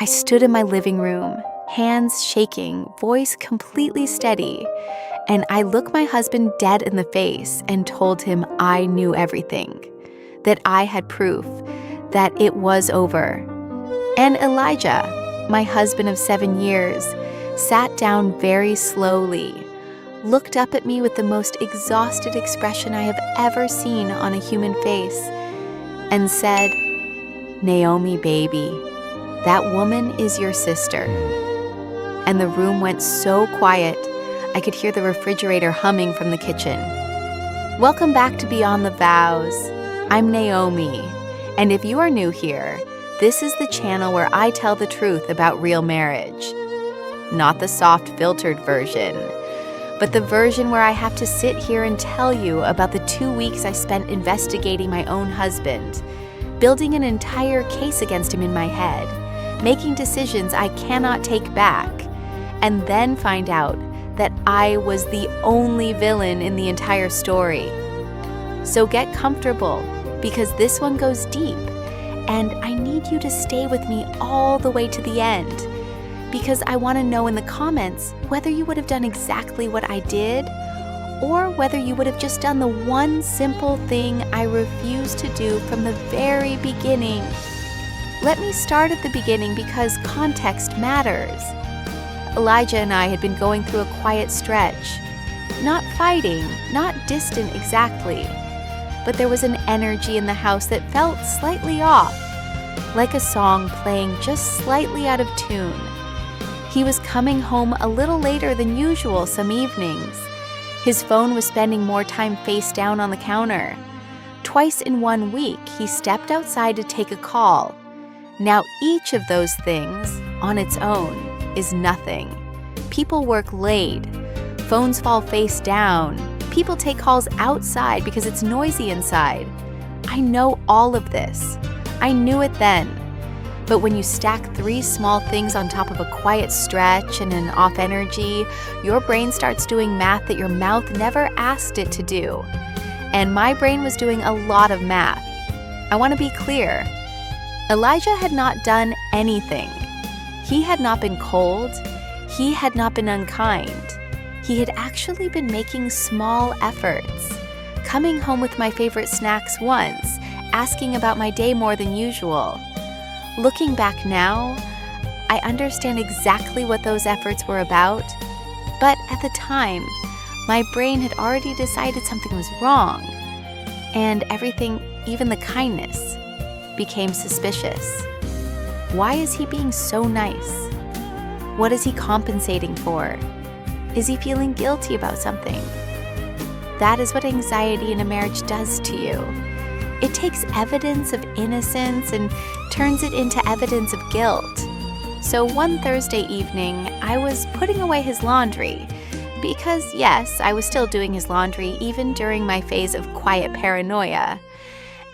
I stood in my living room, hands shaking, voice completely steady, and I looked my husband dead in the face and told him I knew everything, that I had proof, that it was over. And Elijah, my husband of 7 years, sat down very slowly, looked up at me with the most exhausted expression I have ever seen on a human face, and said, "Naomi, baby, that woman is your sister." And the room went so quiet, I could hear the refrigerator humming from the kitchen. Welcome back to Beyond The Vows. I'm Naomi, and if you are new here, this is the channel where I tell the truth about real marriage. Not the soft, filtered version, but the version where I have to sit here and tell you about the 2 weeks I spent investigating my own husband, building an entire case against him in my head, making decisions I cannot take back, and then find out that I was the only villain in the entire story. So get comfortable, because this one goes deep, and I need you to stay with me all the way to the end, because I want to know in the comments whether you would have done exactly what I did, or whether you would have just done the one simple thing I refused to do from the very beginning. Let me start at the beginning because context matters. Elijah and I had been going through a quiet stretch. Not fighting, not distant exactly, but there was an energy in the house that felt slightly off, like a song playing just slightly out of tune. He was coming home a little later than usual some evenings. His phone was spending more time face down on the counter. Twice in 1 week, he stepped outside to take a call. Now, each of those things, on its own, is nothing. People work late. Phones fall face down. People take calls outside because it's noisy inside. I know all of this. I knew it then. But when you stack 3 small things on top of a quiet stretch and an off energy, your brain starts doing math that your mouth never asked it to do. And my brain was doing a lot of math. I want to be clear. Elijah had not done anything. He had not been cold. He had not been unkind. He had actually been making small efforts, coming home with my favorite snacks once, asking about my day more than usual. Looking back now, I understand exactly what those efforts were about, but at the time, my brain had already decided something was wrong, and everything, even the kindness, became suspicious. Why is he being so nice? What is he compensating for? Is he feeling guilty about something? That is what anxiety in a marriage does to you. It takes evidence of innocence and turns it into evidence of guilt. So one Thursday evening, I was putting away his laundry because, yes, I was still doing his laundry even during my phase of quiet paranoia.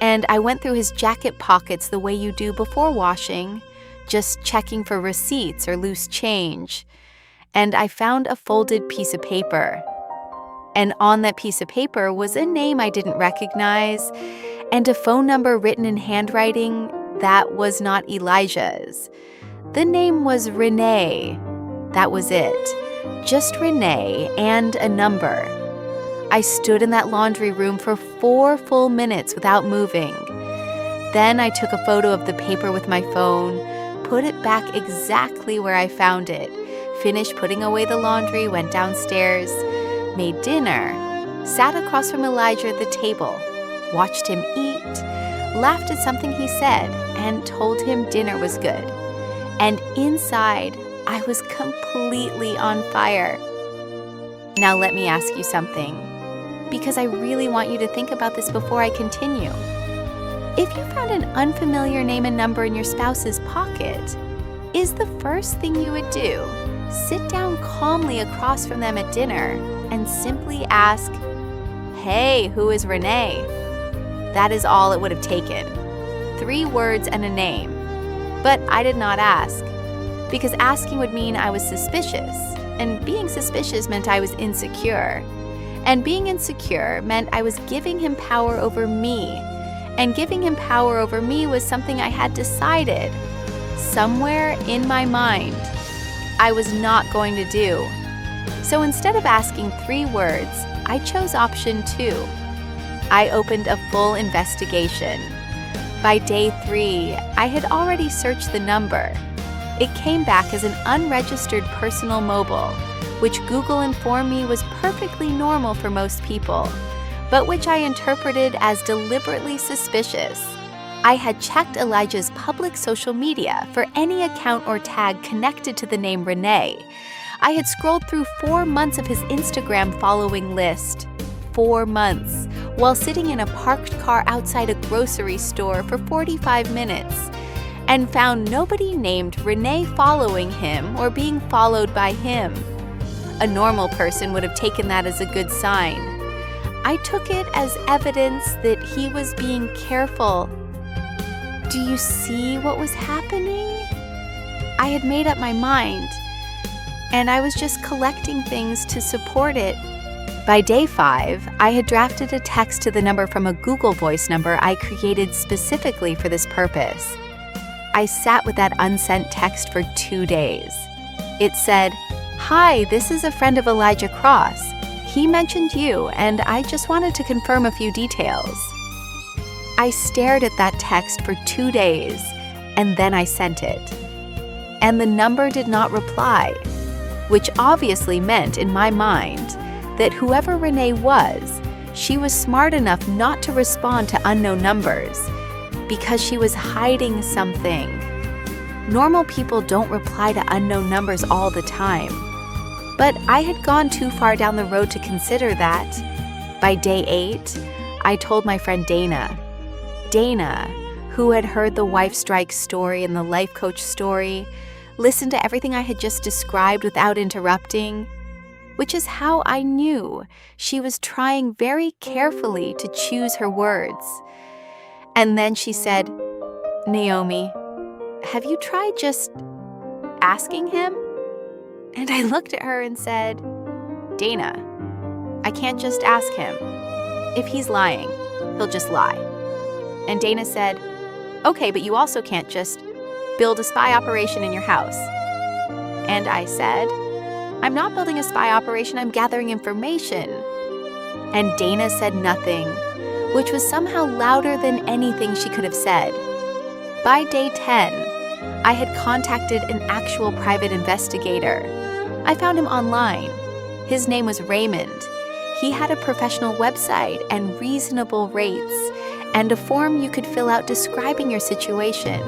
And I went through his jacket pockets the way you do before washing, just checking for receipts or loose change. And I found a folded piece of paper. And on that piece of paper was a name I didn't recognize and a phone number written in handwriting that was not Elijah's. The name was Renee. That was it. Just Renee and a number. I stood in that laundry room for 4 full minutes without moving. Then I took a photo of the paper with my phone, put it back exactly where I found it, finished putting away the laundry, went downstairs, made dinner, sat across from Elijah at the table, watched him eat, laughed at something he said, and told him dinner was good. And inside, I was completely on fire. Now let me ask you something, because I really want you to think about this before I continue. If you found an unfamiliar name and number in your spouse's pocket, is the first thing you would do sit down calmly across from them at dinner and simply ask, "Hey, who is Renee?" That is all it would have taken. 3 words and a name. But I did not ask, because asking would mean I was suspicious, and being suspicious meant I was insecure. And being insecure meant I was giving him power over me, and giving him power over me was something I had decided. somewhere in my mind I was not going to do. So instead of asking 3 words, I chose option 2. I opened a full investigation. By day 3, I had already searched the number. It came back as an unregistered personal mobile, which Google informed me was perfectly normal for most people, but which I interpreted as deliberately suspicious. I had checked Elijah's public social media for any account or tag connected to the name Renee. I had scrolled through 4 months of his Instagram following list. 4 months, while sitting in a parked car outside a grocery store for 45 minutes, and found nobody named Renee following him or being followed by him. A normal person would have taken that as a good sign. I took it as evidence that he was being careful. Do you see what was happening? I had made up my mind, and I was just collecting things to support it. By day 5, I had drafted a text to the number from a Google Voice number I created specifically for this purpose. I sat with that unsent text for 2 days. It said, "Hi, this is a friend of Elijah Cross. He mentioned you, and I just wanted to confirm a few details." I stared at that text for 2 days, and then I sent it. And the number did not reply, which obviously meant in my mind that whoever Renee was, she was smart enough not to respond to unknown numbers because she was hiding something. Normal people don't reply to unknown numbers all the time. But I had gone too far down the road to consider that. By day 8, I told my friend Dana. Dana, who had heard the wife strike story and the life coach story, listened to everything I had just described without interrupting, which is how I knew she was trying very carefully to choose her words. And then she said, "Naomi, have you tried just asking him?" And I looked at her and said, "Dana, I can't just ask him. If he's lying, he'll just lie." And Dana said, "Okay, but you also can't just build a spy operation in your house." And I said, "I'm not building a spy operation, I'm gathering information." And Dana said nothing, which was somehow louder than anything she could have said. By day 10, I had contacted an actual private investigator. I found him online. His name was Raymond. He had a professional website and reasonable rates, and a form you could fill out describing your situation.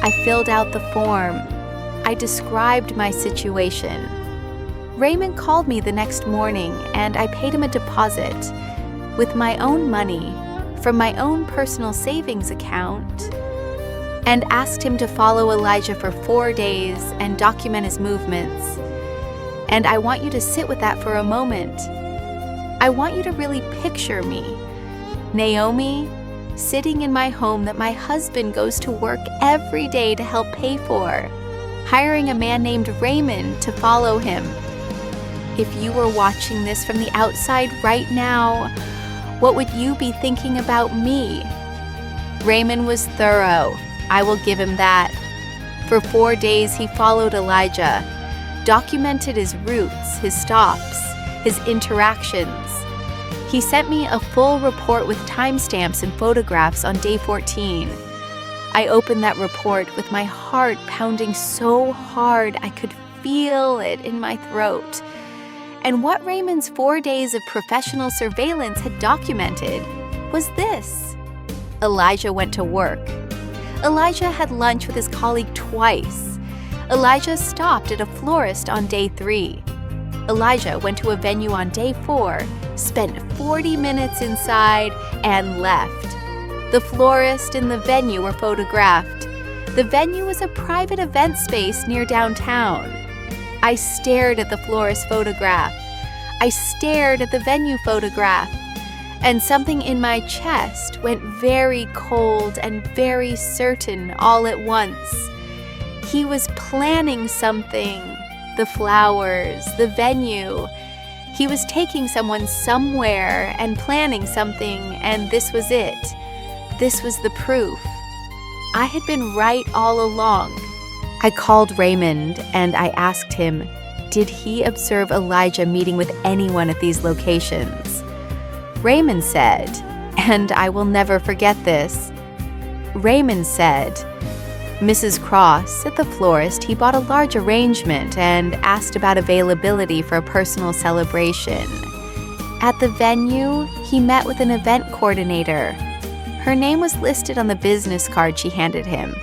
I filled out the form. I described my situation. Raymond called me the next morning, and I paid him a deposit with my own money from my own personal savings account, and asked him to follow Elijah for 4 days and document his movements. And I want you to sit with that for a moment. I want you to really picture me, Naomi, sitting in my home that my husband goes to work every day to help pay for, hiring a man named Raymond to follow him. If you were watching this from the outside right now, what would you be thinking about me? Raymond was thorough. I will give him that. For 4 days, he followed Elijah, documented his routes, his stops, his interactions. He sent me a full report with timestamps and photographs on day 14. I opened that report with my heart pounding so hard I could feel it in my throat. And what Raymond's 4 days of professional surveillance had documented was this. Elijah went to work. Elijah had lunch with his colleague twice. Elijah stopped at a florist on day 3. Elijah went to a venue on day 4, spent 40 minutes inside, and left. The florist and the venue were photographed. The venue was a private event space near downtown. I stared at the florist photograph. I stared at the venue photograph. And something in my chest went very cold and very certain all at once. He was planning something. The flowers, the venue. He was taking someone somewhere and planning something, and this was it. This was the proof. I had been right all along. I called Raymond and I asked him, did he observe Elijah meeting with anyone at these locations? Raymond said, and I will never forget this, Raymond said, Mrs. Cross, at the florist, he bought a large arrangement and asked about availability for a personal celebration. At the venue, he met with an event coordinator. Her name was listed on the business card she handed him.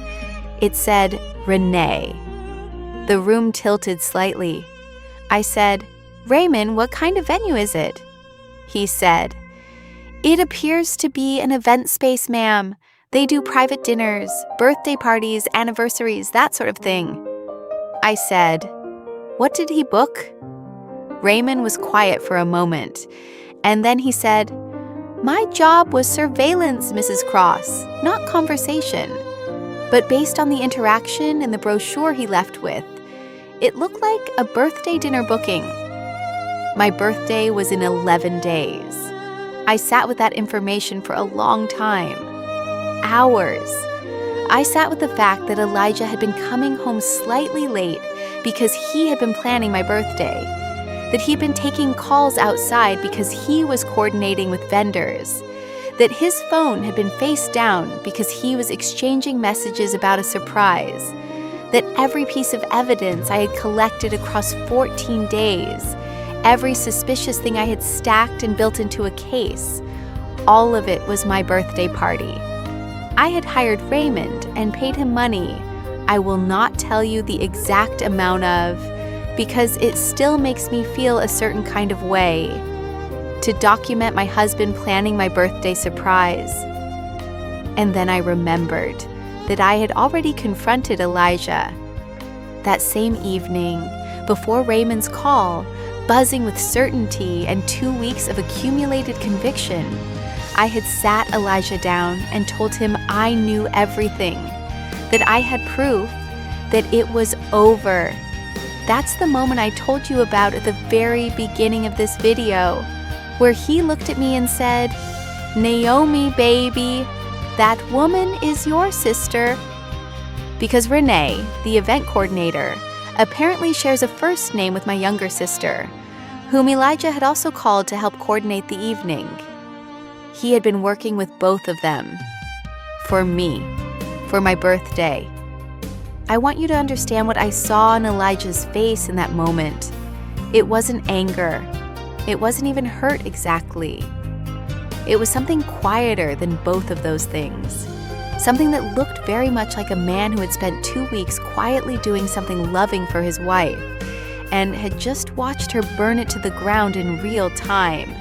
It said, Renee. The room tilted slightly. I said, Raymond, what kind of venue is it? He said, it appears to be an event space, ma'am. They do private dinners, birthday parties, anniversaries, that sort of thing. I said, what did he book? Raymond was quiet for a moment, and then he said, my job was surveillance, Mrs. Cross, not conversation. But based on the interaction and the brochure he left with, it looked like a birthday dinner booking. My birthday was in 11 days. I sat with that information for a long time. Hours. I sat with the fact that Elijah had been coming home slightly late because he had been planning my birthday, that he'd been taking calls outside because he was coordinating with vendors, that his phone had been face down because he was exchanging messages about a surprise, that every piece of evidence I had collected across 14 days, every suspicious thing I had stacked and built into a case, all of it was my birthday party. I had hired Raymond and paid him money. I will not tell you the exact amount of, because it still makes me feel a certain kind of way, to document my husband planning my birthday surprise. And then I remembered that I had already confronted Elijah. That same evening, before Raymond's call, buzzing with certainty and 2 weeks of accumulated conviction, I had sat Elijah down and told him I knew everything, that I had proof, that it was over. That's the moment I told you about at the very beginning of this video, where he looked at me and said, Naomi, baby, that woman is your sister. Because Renee, the event coordinator, apparently shares a first name with my younger sister, whom Elijah had also called to help coordinate the evening. He had been working with both of them. For me. For my birthday. I want you to understand what I saw in Elijah's face in that moment. It wasn't anger. It wasn't even hurt exactly. It was something quieter than both of those things. Something that looked very much like a man who had spent 2 weeks quietly doing something loving for his wife and had just watched her burn it to the ground in real time.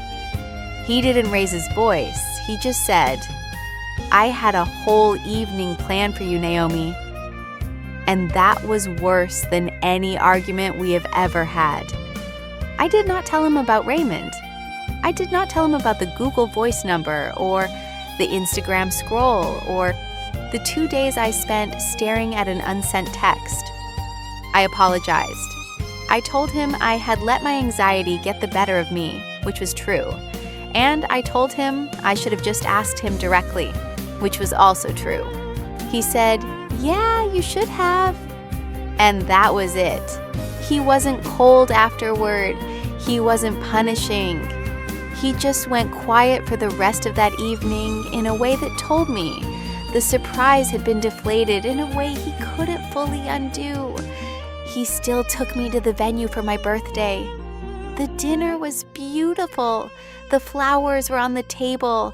He didn't raise his voice. He just said, I had a whole evening planned for you, Naomi. And that was worse than any argument we have ever had. I did not tell him about Raymond. I did not tell him about the Google Voice number or the Instagram scroll or the 2 days I spent staring at an unsent text. I apologized. I told him I had let my anxiety get the better of me, which was true. And I told him I should have just asked him directly, which was also true. He said, yeah, you should have. And that was it. He wasn't cold afterward. He wasn't punishing. He just went quiet for the rest of that evening in a way that told me the surprise had been deflated in a way he couldn't fully undo. He still took me to the venue for my birthday. The dinner was beautiful. The flowers were on the table,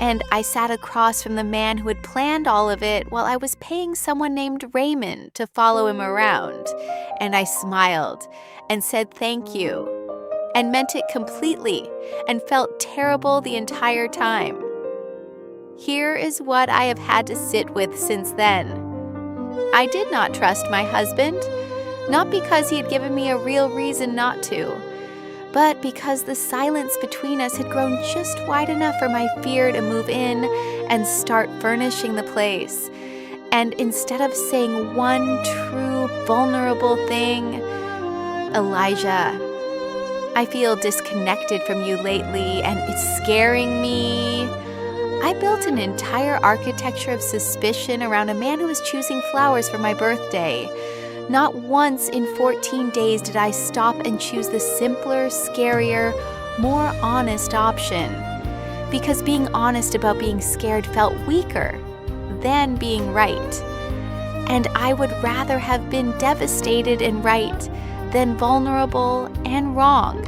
and I sat across from the man who had planned all of it while I was paying someone named Raymond to follow him around. And I smiled and said thank you, and meant it completely, and felt terrible the entire time. Here is what I have had to sit with since then. I did not trust my husband, not because he had given me a real reason not to, but because the silence between us had grown just wide enough for my fear to move in and start furnishing the place. And instead of saying one true, vulnerable thing, Elijah, I feel disconnected from you lately and it's scaring me. I built an entire architecture of suspicion around a man who was choosing flowers for my birthday. Not once in 14 days did I stop and choose the simpler, scarier, more honest option. Because being honest about being scared felt weaker than being right. And I would rather have been devastated and right than vulnerable and wrong.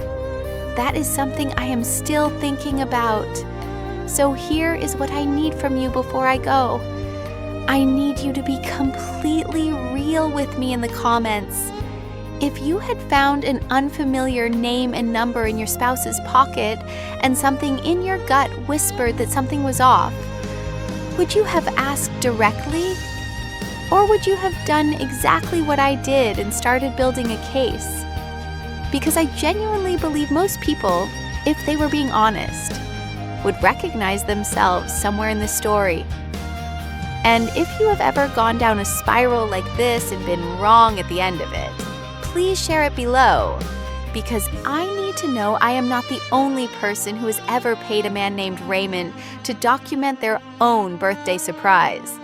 That is something I am still thinking about. So here is what I need from you before I go. I need you to be completely real with me in the comments. If you had found an unfamiliar name and number in your spouse's pocket and something in your gut whispered that something was off, would you have asked directly? Or would you have done exactly what I did and started building a case? Because I genuinely believe most people, if they were being honest, would recognize themselves somewhere in the story. And if you have ever gone down a spiral like this and been wrong at the end of it, please share it below, because I need to know I am not the only person who has ever paid a man named Raymond to document their own birthday surprise.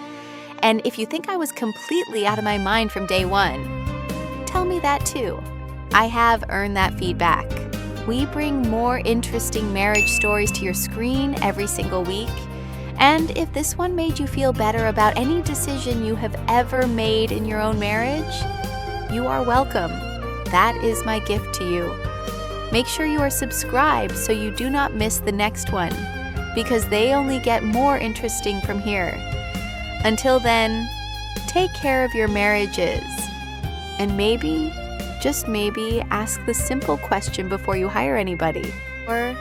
And if you think I was completely out of my mind from day one, tell me that too. I have earned that feedback. We bring more interesting marriage stories to your screen every single week. And if this one made you feel better about any decision you have ever made in your own marriage, you are welcome. That is my gift to you. Make sure you are subscribed so you do not miss the next one, because they only get more interesting from here. Until then, take care of your marriages. And maybe, just maybe, ask the simple question before you hire anybody. Or